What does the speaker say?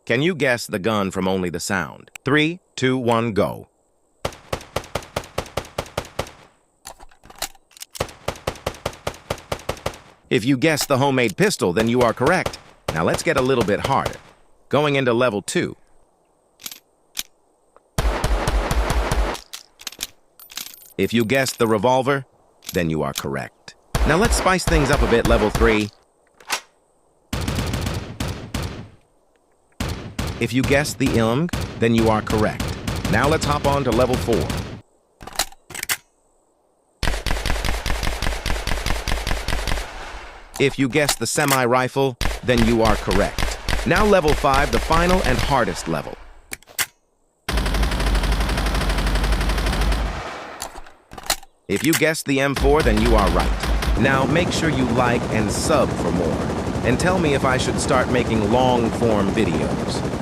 Can you guess the gun from only the sound? 3, 2, 1, go. If you guessed the homemade pistol, then you are correct. Now let's get a little bit harder. Going into level 2. If you guessed the revolver, then you are correct. Now let's spice things up a bit, level 3. If you guessed the Ilm, then you are correct. Now let's hop on to level 4. If you guessed the semi-rifle, then you are correct. Now level 5, the final and hardest level. If you guessed the M4, then you are right. Now make sure you like and sub for more. And tell me if I should start making long-form videos.